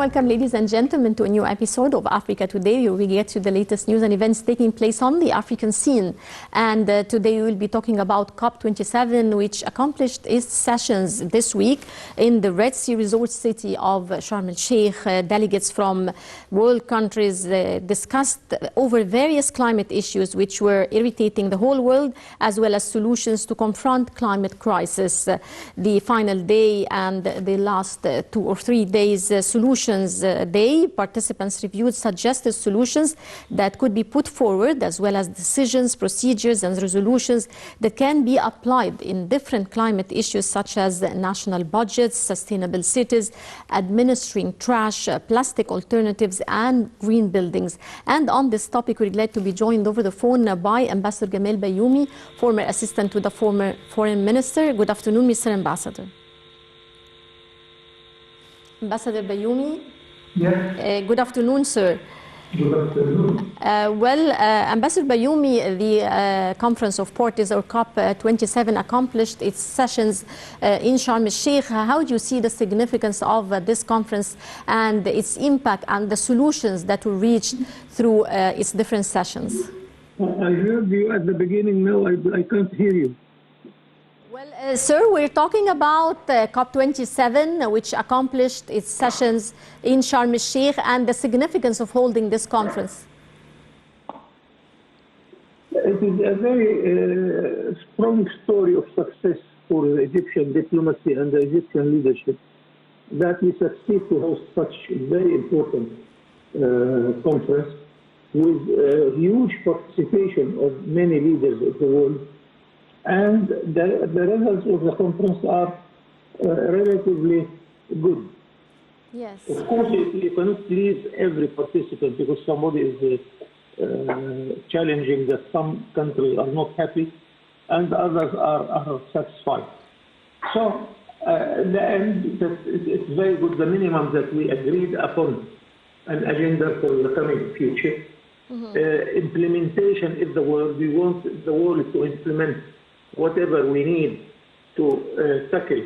Welcome, ladies and gentlemen, to a new episode of Africa Today, where we get to the latest news and events taking place on the African scene. And today we will be talking about COP27, which accomplished its sessions this week in the Red Sea resort city of Sharm el-Sheikh. Delegates from world countries discussed over various climate issues which were irritating the whole world, as well as solutions to confront climate crisis. The final day and the last 2 or 3 days Solutions Day, participants reviewed suggested solutions that could be put forward, as well as decisions, procedures and resolutions that can be applied in different climate issues such as national budgets, sustainable cities, administering trash, plastic alternatives and green buildings. And on this topic, we're glad to be joined over the phone by Ambassador Gamal Bayoumi, former assistant to the former foreign minister. Good afternoon, Mr. Ambassador. Ambassador Bayoumi. Yes. Good afternoon, sir. Good afternoon. Ambassador Bayoumi, the Conference of Parties, or COP27, accomplished its sessions in Sharm el-Sheikh. How do you see the significance of this conference and its impact and the solutions that were reached through its different sessions? I heard you at the beginning. Now I can't hear you. Well, sir, we're talking about COP27, which accomplished its sessions in Sharm el-Sheikh, and the significance of holding this conference. It is a very strong story of success for the Egyptian diplomacy and the Egyptian leadership that we succeed to host such a very important conference with huge participation of many leaders of the world. And the results of the conference are relatively good. Yes. Of course, you cannot please every participant because somebody is challenging that some countries are not happy and others are satisfied. So, the end, it's very good. The minimum that we agreed upon an agenda for the coming future. Implementation is the word. We want the world to implement whatever we need to tackle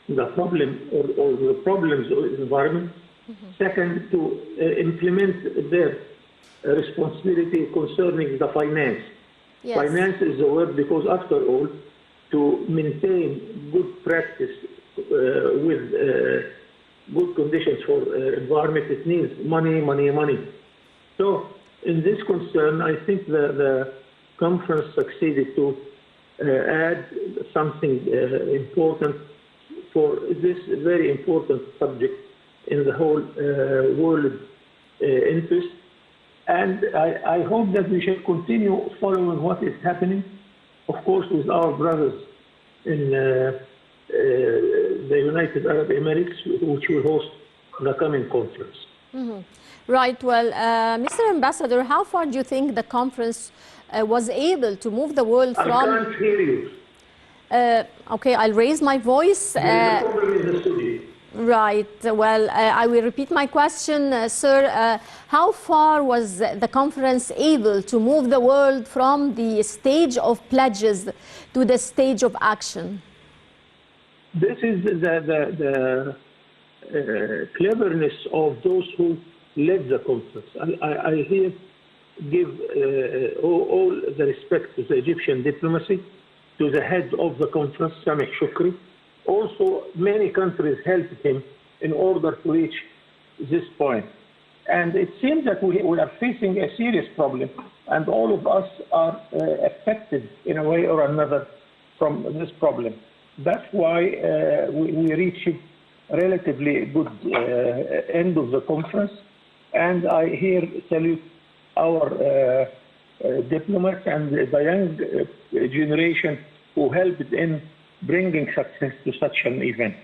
the problem or the problems of the environment. Second, to implement their responsibility concerning the finance. Yes. Finance is the word because, after all, to maintain good practice with good conditions for environment, it needs money, money, money. So, in this concern, I think the conference succeeded to add something important for this very important subject in the whole world interest. And I hope that we shall continue following what is happening, of course, with our brothers in the United Arab Emirates, which will host the coming conference. Right. Well, Mr. Ambassador, how far do you think the conference was able to move the world from... I can't hear you. Okay, I'll raise my voice. There's a problem in the studio. Right. Well, I will repeat my question, sir. How far was the conference able to move the world from the stage of pledges to the stage of action? This is the cleverness of those who led the conference. I here give all the respect to the Egyptian diplomacy, to the head of the conference, Sameh Shoukry. Also, many countries helped him in order to reach this point. And it seems that we are facing a serious problem, and all of us are affected in a way or another from this problem. That's why we reached a relatively good end of the conference. And I here salute our diplomats and the young generation who helped in bringing success to such an event.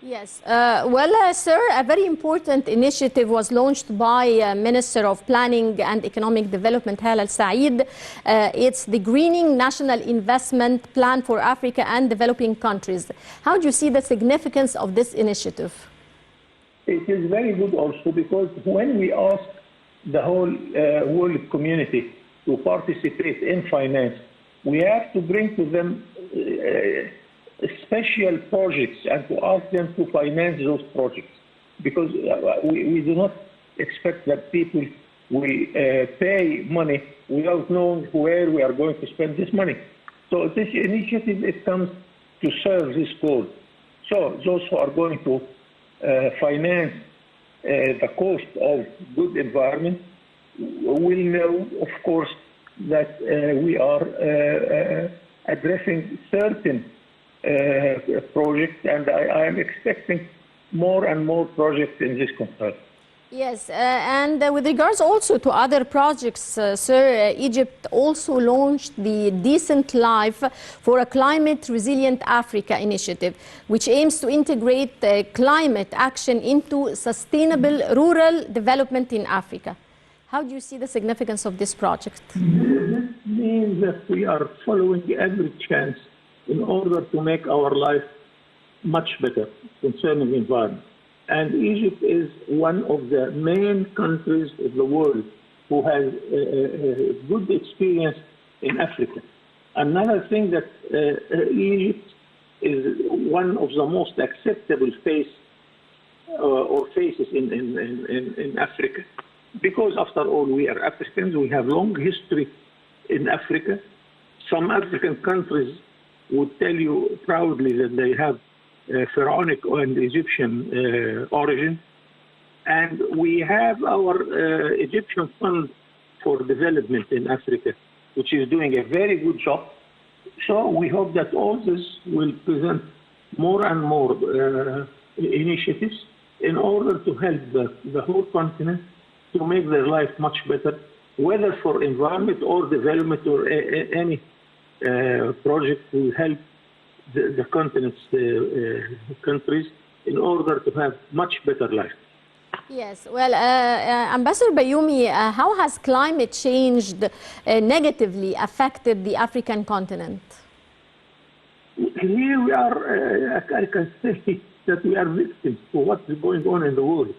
Yes. Sir, a very important initiative was launched by Minister of Planning and Economic Development, Hala Al-Said. It's the Greening National Investment Plan for Africa and Developing Countries. How do you see the significance of this initiative? It is very good also because when we ask the whole world community to participate in finance, we have to bring to them special projects and to ask them to finance those projects. because we do not expect that people will pay money without knowing where we are going to spend this money. So this initiative, it comes to serve this goal. So those who are going to finance the cost of good environment will know, of course, that we are addressing certain projects, and I am expecting more and more projects in this concern. Yes, and with regards also to other projects, sir, Egypt also launched the Decent Life for a Climate Resilient Africa initiative, which aims to integrate climate action into sustainable rural development in Africa. How do you see the significance of this project? This means that we are following every chance in order to make our life much better concerning the environment. And Egypt is one of the main countries of the world who has a good experience in Africa. Another thing that Egypt is one of the most acceptable faces in Africa. Because after all, we are Africans, we have long history in Africa. Some African countries would tell you proudly that they have Pharaonic and Egyptian origin. And we have our Egyptian Fund for Development in Africa, which is doing a very good job. So we hope that all this will present more and more initiatives in order to help the whole continent to make their life much better, whether for environment or development or any project will help the continent's countries in order to have much better life. Yes, well, Ambassador Bayoumi, how has climate change negatively affected the African continent? Here we are, I can say that we are victims for what is going on in the world,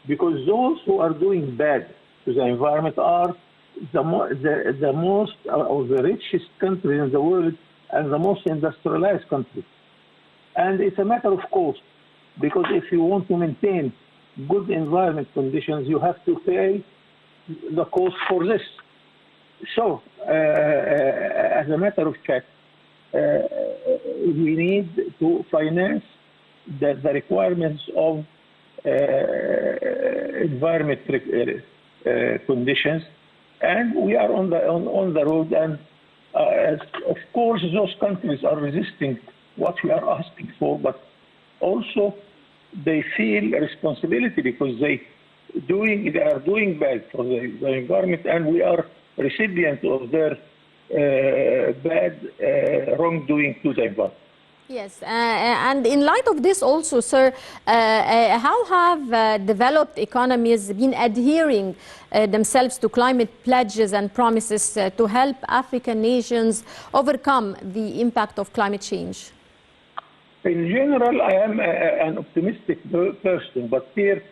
because those who are doing bad to the environment are the most of the richest countries in the world and the most industrialized countries. And it's a matter of cost, because if you want to maintain good environment conditions, you have to pay the cost for this. So, as a matter of fact, we need to finance the requirements of environment conditions, and we are on the road. And of course, those countries are resisting what we are asking for, but also they feel a responsibility because they are doing bad for the environment, and we are recipients of their bad wrongdoing to the environment. Yes, and in light of this also, sir, how have developed economies been adhering themselves to climate pledges and promises to help African nations overcome the impact of climate change? In general, I am an optimistic person, but here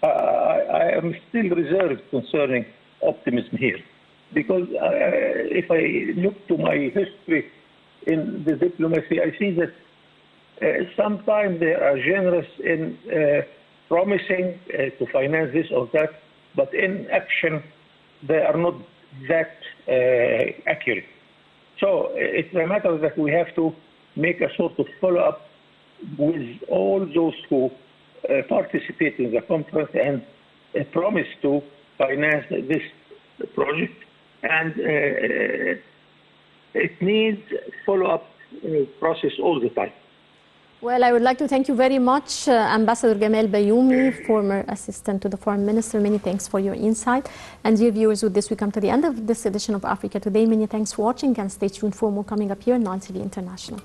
I am still reserved concerning optimism here. Because if I look to my history in the diplomacy, I see that sometimes they are generous in promising to finance this or that, but in action, they are not that accurate. So it's a matter that we have to make a sort of follow-up with all those who participate in the conference and promise to finance this project. And it needs follow-up process all the time. Well, I would like to thank you very much, Ambassador Gamal Bayoumi, former assistant to the Foreign Minister. Many thanks for your insight. And dear viewers, with this we come to the end of this edition of Africa Today. Many thanks for watching, and stay tuned for more coming up here on Nile TV International.